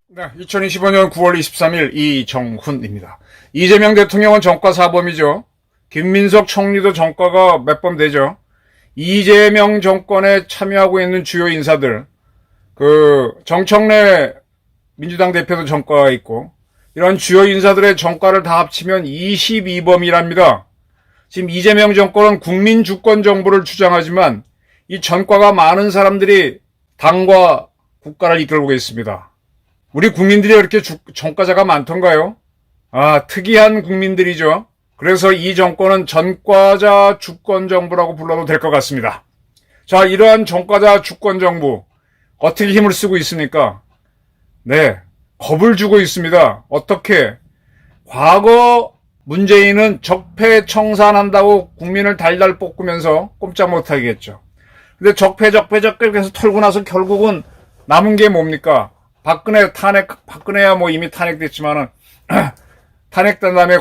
네, 2025년 9월 23일 이정훈입니다. 이재명 대통령은 전과 사범이죠. 김민석 총리도 전과가 몇 번 되죠. 이재명 정권에 참여하고 있는 주요 인사들, 정청래 민주당 대표도 전과가 있고, 이런 주요 인사들의 전과를 다 합치면 22범이랍니다. 지금 이재명 정권은 국민 주권 정부를 주장하지만 이 전과가 많은 사람들이 당과 국가를 이끌고 있습니다. 우리 국민들이 이렇게 전과자가 많던가요? 특이한 국민들이죠. 그래서 이 정권은 전과자 주권 정부라고 불러도 될 것 같습니다. 자, 이러한 전과자 주권 정부 어떻게 힘을 쓰고 있습니까? 네, 겁을 주고 있습니다. 어떻게? 과거 문재인은 적폐청산한다고 국민을 달달 볶으면서 꼼짝 못하게 했죠. 근데 적폐해서 털고 나서 결국은 남은 게 뭡니까? 박근혜야 이미 탄핵됐지만은, 탄핵된 다음에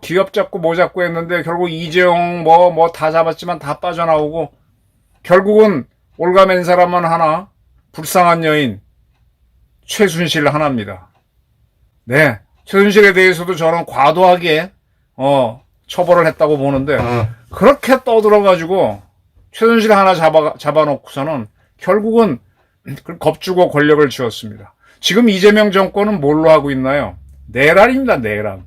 기업 잡고 뭐 잡고 했는데 결국 이재용 다 잡았지만 다 빠져나오고 결국은 올가맨 사람만 하나, 불쌍한 여인, 최순실 하나입니다. 네. 최순실에 대해서도 저는 과도하게, 처벌을 했다고 보는데, 그렇게 떠들어가지고, 최순실 하나 잡아놓고서는 결국은 겁주고 권력을 쥐었습니다. 지금 이재명 정권은 뭘로 하고 있나요? 내란입니다, 내란.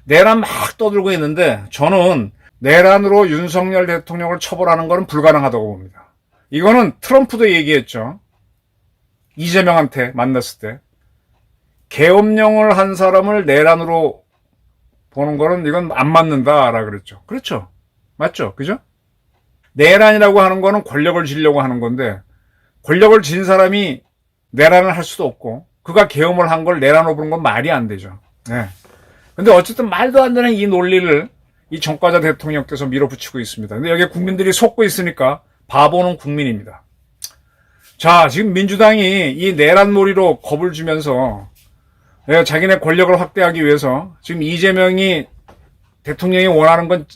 내란 막 떠들고 있는데, 저는 내란으로 윤석열 대통령을 처벌하는 것은 불가능하다고 봅니다. 이거는 트럼프도 얘기했죠. 이재명한테 만났을 때. 계엄령을 한 사람을 내란으로 보는 거는 이건 안 맞는다라 그랬죠. 그렇죠. 맞죠. 그죠? 내란이라고 하는 거는 권력을 쥐려고 하는 건데 권력을 쥔 사람이 내란을 할 수도 없고 그가 계엄을 한 걸 내란으로 보는 건 말이 안 되죠. 네. 근데 어쨌든 말도 안 되는 이 논리를 이 전과자 대통령께서 밀어붙이고 있습니다. 근데 여기에 국민들이 속고 있으니까 바보는 국민입니다. 자, 지금 민주당이 이 내란놀이로 겁을 주면서 자기네 권력을 확대하기 위해서 지금 이재명이 대통령이 원하는 건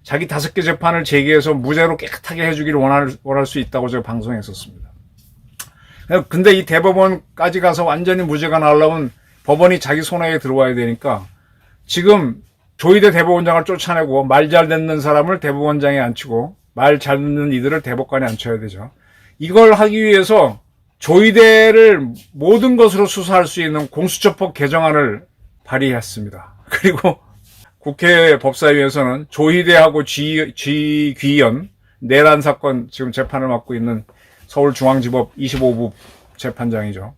자기 5개 재판을 제기해서 무죄로 깨끗하게 해주기를 원할 수 있다고 제가 방송했었습니다. 근데 이 대법원까지 가서 완전히 무죄가 나오려면 법원이 자기 손에 들어와야 되니까 지금 조희대 대법원장을 쫓아내고 말 잘 듣는 사람을 대법원장에 앉히고 말 잘 듣는 이들을 대법관에 앉혀야 되죠. 이걸 하기 위해서 조희대를 모든 것으로 수사할 수 있는 공수처법 개정안을 발의했습니다. 그리고 국회 법사위에서는 조희대하고 지귀현 내란 사건 지금 재판을 맡고 있는 서울중앙지법 25부 재판장이죠.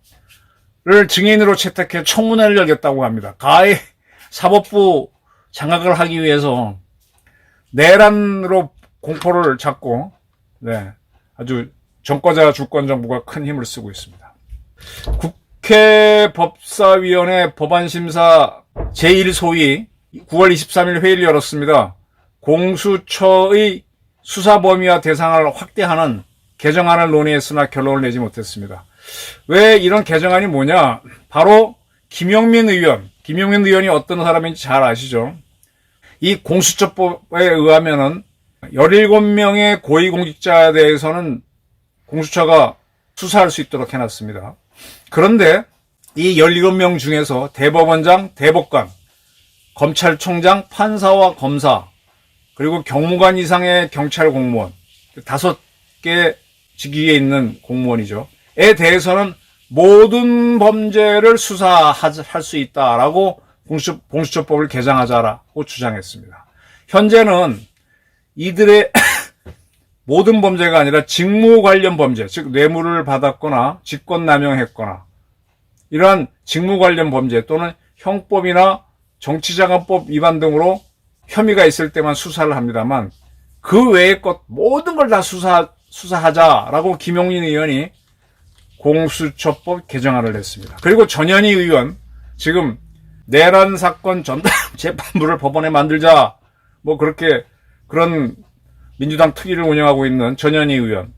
를 증인으로 채택해 청문회를 열겠다고 합니다. 가해 사법부 장악을 하기 위해서 내란으로 공포를 잡고 아주 전과자 주권 정부가 큰 힘을 쓰고 있습니다. 국회 법사위원회 법안심사 제1소위 9월 23일 회의를 열었습니다. 공수처의 수사 범위와 대상을 확대하는 개정안을 논의했으나 결론을 내지 못했습니다. 왜 이런 개정안이 뭐냐? 바로 김용민 의원이 어떤 사람인지 잘 아시죠? 이 공수처법에 의하면은 17명의 고위공직자에 대해서는 공수처가 수사할 수 있도록 해놨습니다. 그런데 이 17명 중에서 대법원장, 대법관, 검찰총장, 판사와 검사, 그리고 경무관 이상의 경찰 공무원, 5개 직위에 있는 공무원이죠. 에 대해서는 모든 범죄를 수사할 수 있다라고 공수처법을 개정하자라고 주장했습니다. 현재는 이들의 모든 범죄가 아니라 직무 관련 범죄, 즉 뇌물을 받았거나 직권남용했거나 이러한 직무 관련 범죄 또는 형법이나 정치자금법 위반 등으로 혐의가 있을 때만 수사를 합니다만 그 외의 것 모든 걸 다 수사하자라고 김용민 의원이 공수처법 개정안을 냈습니다. 그리고 전현희 의원 지금 내란 사건 전담 재판부를 법원에 만들자 그런 민주당 특위를 운영하고 있는 전현희 의원,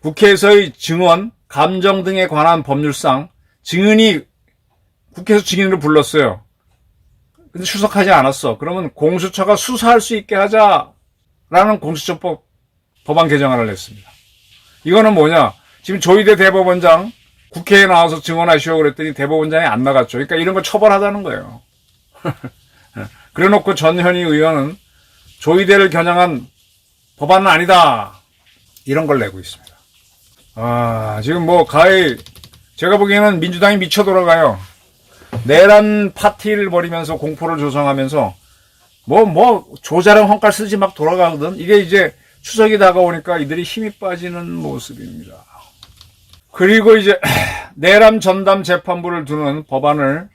국회에서의 증언, 감정 등에 관한 법률상 국회에서 증인을 불렀어요. 근데 출석하지 않았어. 그러면 공수처가 수사할 수 있게 하자라는 공수처법 법안 개정안을 냈습니다. 이거는 뭐냐? 지금 조희대 대법원장 국회에 나와서 증언하시오 그랬더니 대법원장이 안 나갔죠. 그러니까 이런 거 처벌하자는 거예요. 그래놓고 전현희 의원은 조희대를 겨냥한 법안은 아니다. 이런 걸 내고 있습니다. 지금 뭐 가히 제가 보기에는 민주당이 미쳐 돌아가요. 내란 파티를 벌이면서 공포를 조성하면서 조자랑 헝깔 쓰지 막 돌아가거든. 이게 이제 추석이 다가오니까 이들이 힘이 빠지는 모습입니다. 그리고 이제 내란 전담 재판부를 두는 법안을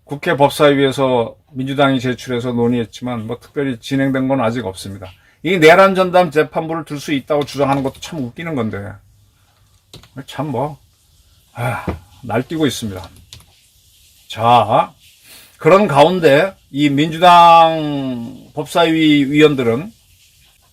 국회 법사위에서 민주당이 제출해서 논의했지만 뭐 특별히 진행된 건 아직 없습니다. 이 내란 전담 재판부를 둘 수 있다고 주장하는 것도 참 웃기는 건데 참 날뛰고 있습니다. 자, 그런 가운데 이 민주당 법사위 위원들은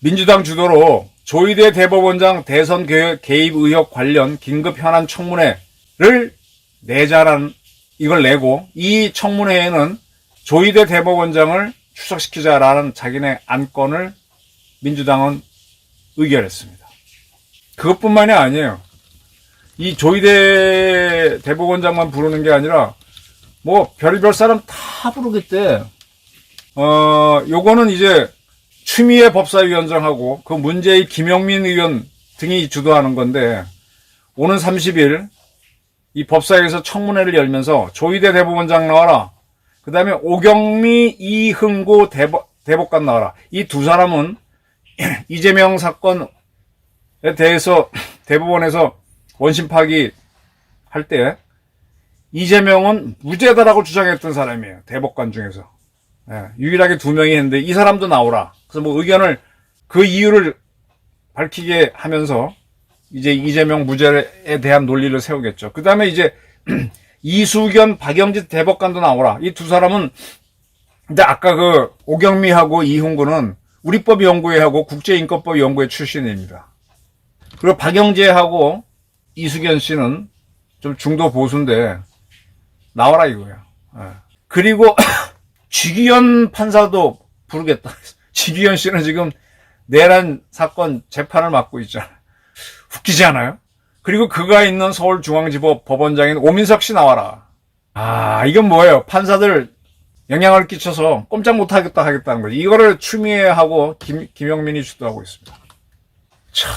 민주당 주도로 조희대 대법원장 대선 개입 의혹 관련 긴급 현안 청문회를 내자라는 이걸 내고 이 청문회에는 조희대 대법원장을 출석시키자라는 자기네 안건을 민주당은 의결했습니다. 그것뿐만이 아니에요. 이 조희대 대법원장만 부르는 게 아니라 뭐 별별 사람 다 부르겠대. 요거는 이제 추미애 법사위원장하고 그 문제의 김영민 의원 등이 주도하는 건데 오는 30일 이 법사위에서 청문회를 열면서 조희대 대법원장 나와라. 그 다음에 오경미, 이흥구 대법관 나와라. 이 두 사람은 이재명 사건에 대해서 대법원에서 원심 파기할 때 이재명은 무죄다라고 주장했던 사람이에요. 대법관 중에서. 유일하게 2명이 했는데 이 사람도 나오라. 그래서 뭐 의견을 그 이유를 밝히게 하면서 이제 이재명 무죄에 대한 논리를 세우겠죠. 그 다음에 이제 이수견, 박영진 대법관도 나오라. 이 두 사람은 근데 아까 그 오경미하고 이훈구는 우리법연구회하고 국제인권법연구회 출신입니다. 그리고 박영재하고 이수견 씨는 좀 중도 보수인데 나와라 이거야. 그리고 지기현 판사도 부르겠다. 지기현 씨는 지금 내란 사건 재판을 맡고 있잖아. 웃기지 않아요? 그리고 그가 있는 서울중앙지법 법원장인 오민석 씨 나와라. 이건 뭐예요? 판사들 영향을 끼쳐서 꼼짝 하겠다는 거지. 이거를 추미애하고 김영민이 주도하고 있습니다. 참,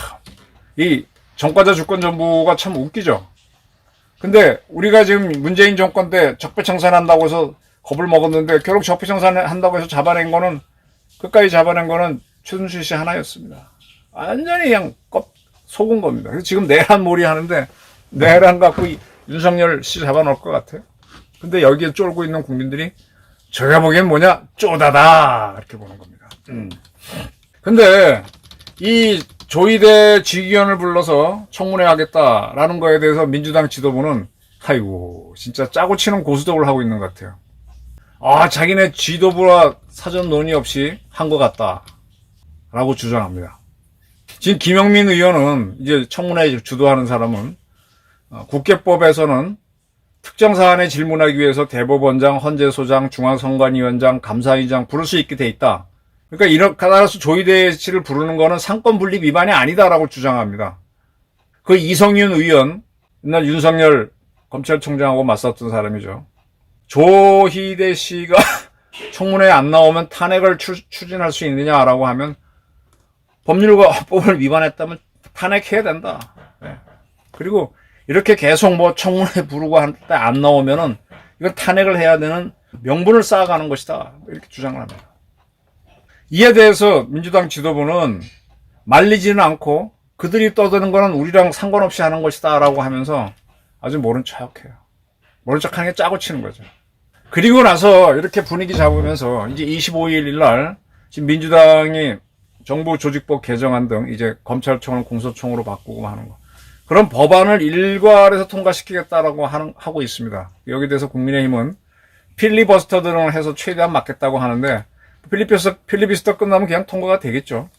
이 전과자 주권정부가 참 웃기죠? 근데 우리가 지금 문재인 정권 때 적폐청산한다고 해서 겁을 먹었는데 결국 적폐청산한다고 해서 끝까지 잡아낸 거는 최순실 씨 하나였습니다. 완전히 그냥 속은 겁니다. 그래서 지금 내란몰이 하는데 내란 갖고 윤석열 씨 잡아놓을 것 같아요. 근데 여기에 쫄고 있는 국민들이 제가 보기엔 쪼다다 이렇게 보는 겁니다. 근데 이 조희대 지기현을 불러서 청문회 하겠다라는 거에 대해서 민주당 지도부는 진짜 짜고 치는 고수덕을 하고 있는 것 같아요. 자기네 지도부와 사전 논의 없이 한 것 같다라고 주장합니다. 지금 김영민 의원은 이제 청문회 주도하는 사람은 국회법에서는 특정 사안에 질문하기 위해서 대법원장, 헌재소장, 중앙선관위원장, 감사위장 부를 수 있게 돼 있다. 그러니까 따라서 조희대 씨를 부르는 거는 상권분립 위반이 아니다라고 주장합니다. 그 이성윤 의원, 옛날 윤석열 검찰총장하고 맞섰던 사람이죠. 조희대 씨가 청문회에 안 나오면 탄핵을 추진할 수 있느냐라고 하면 법률과 헌법을 위반했다면 탄핵해야 된다. 그리고 이렇게 계속 청문회 부르고 할 때 안 나오면은 이건 탄핵을 해야 되는 명분을 쌓아가는 것이다. 이렇게 주장을 합니다. 이에 대해서 민주당 지도부는 말리지는 않고 그들이 떠드는 거는 우리랑 상관없이 하는 것이다 라고 하면서 아주 모른 척해요. 모른 척하는 게 짜고 치는 거죠. 그리고 나서 이렇게 분위기 잡으면서 이제 25일 날 지금 민주당이 정부 조직법 개정안 등 이제 검찰청을 공소청으로 바꾸고 하는 거. 그런 법안을 일괄해서 통과시키겠다라고 하고 있습니다. 여기에 대해서 국민의힘은 필리버스터 등을 해서 최대한 막겠다고 하는데 필리버스터 끝나면 그냥 통과가 되겠죠.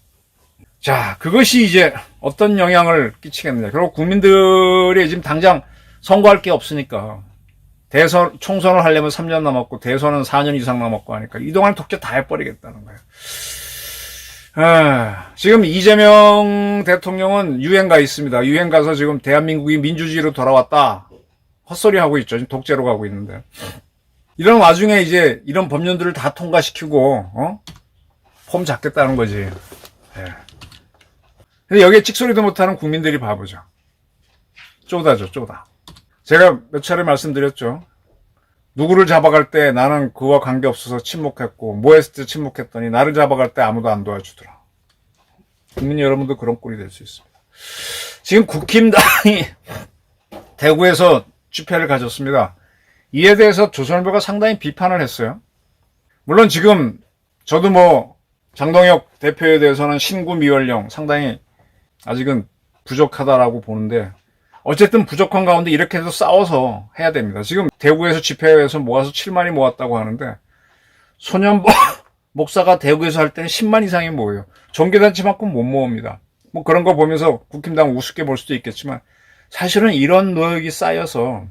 자, 그것이 이제 어떤 영향을 끼치겠느냐. 결국 국민들이 지금 당장 선거할 게 없으니까 총선을 하려면 3년 남았고, 대선은 4년 이상 남았고 하니까, 이동안 독재 다 해버리겠다는 거예요. 지금 이재명 대통령은 유행 가 있습니다. 유행 가서 지금 대한민국이 민주주의로 돌아왔다. 헛소리 하고 있죠. 지금 독재로 가고 있는데. 이런 와중에 이제 이런 법령들을 다 통과시키고, 폼 잡겠다는 거지. 예. 근데 여기에 찍소리도 못하는 국민들이 바보죠. 쪼다죠, 쪼다. 제가 몇 차례 말씀드렸죠. 누구를 잡아갈 때 나는 그와 관계없어서 침묵했고, 뭐 했을 때 침묵했더니 나를 잡아갈 때 아무도 안 도와주더라. 국민 여러분도 그런 꼴이 될 수 있습니다. 지금 국힘당이 대구에서 집회를 가졌습니다. 이에 대해서 조선일보가 상당히 비판을 했어요. 물론 지금 저도 뭐 장동혁 대표에 대해서는 신구 미월령 상당히 아직은 부족하다라고 보는데, 어쨌든 부족한 가운데 이렇게 해서 싸워서 해야 됩니다. 지금 대구에서 집회에서 모아서 7만이 모았다고 하는데, 소년 목사가 대구에서 할 때는 10만 이상이 모여요. 종교단체만큼 못 모읍니다. 뭐 그런 거 보면서 국힘당 우습게 볼 수도 있겠지만, 사실은 이런 노력이 쌓여서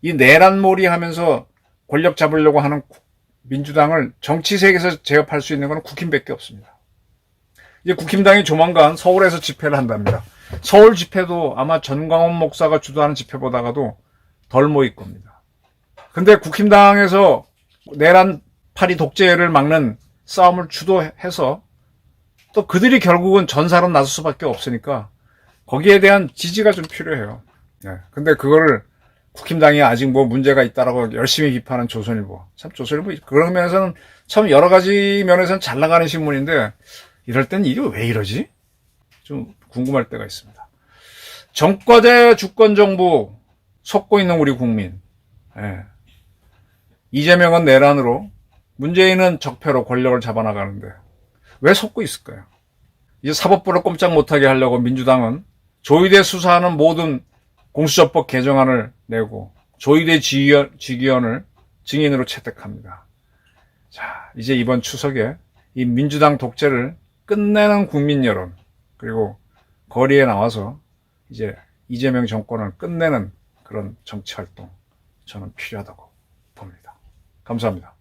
이 내란몰이 하면서 권력 잡으려고 하는 민주당을 정치 세계에서 제압할 수 있는 건 국힘밖에 없습니다. 이제 국힘당이 조만간 서울에서 집회를 한답니다. 서울 집회도 아마 전광훈 목사가 주도하는 집회보다가도 덜 모일 겁니다. 근데 국힘당에서 내란파리 독재를 막는 싸움을 주도해서 또 그들이 결국은 전사로 나설 수밖에 없으니까 거기에 대한 지지가 좀 필요해요. 근데 그거를 국힘당이 아직 뭐 문제가 있다라고 열심히 비판한 조선일보. 참 조선일보 그런 면에서는 참 여러 가지 면에서는 잘 나가는 신문인데, 이럴 땐 이게 왜 이러지? 좀 궁금할 때가 있습니다. 정과제 주권정부 속고 있는 우리 국민. 이재명은 내란으로, 문재인은 적폐로 권력을 잡아나가는데 왜 속고 있을까요? 이제 사법부를 꼼짝 못하게 하려고 민주당은 조의대 수사하는 모든 공수처법 개정안을 내고 조의대 지기현을 증인으로 채택합니다. 자, 이제 이번 추석에 이 민주당 독재를 끝내는 국민 여론, 그리고 거리에 나와서 이제 이재명 정권을 끝내는 그런 정치 활동, 저는 필요하다고 봅니다. 감사합니다.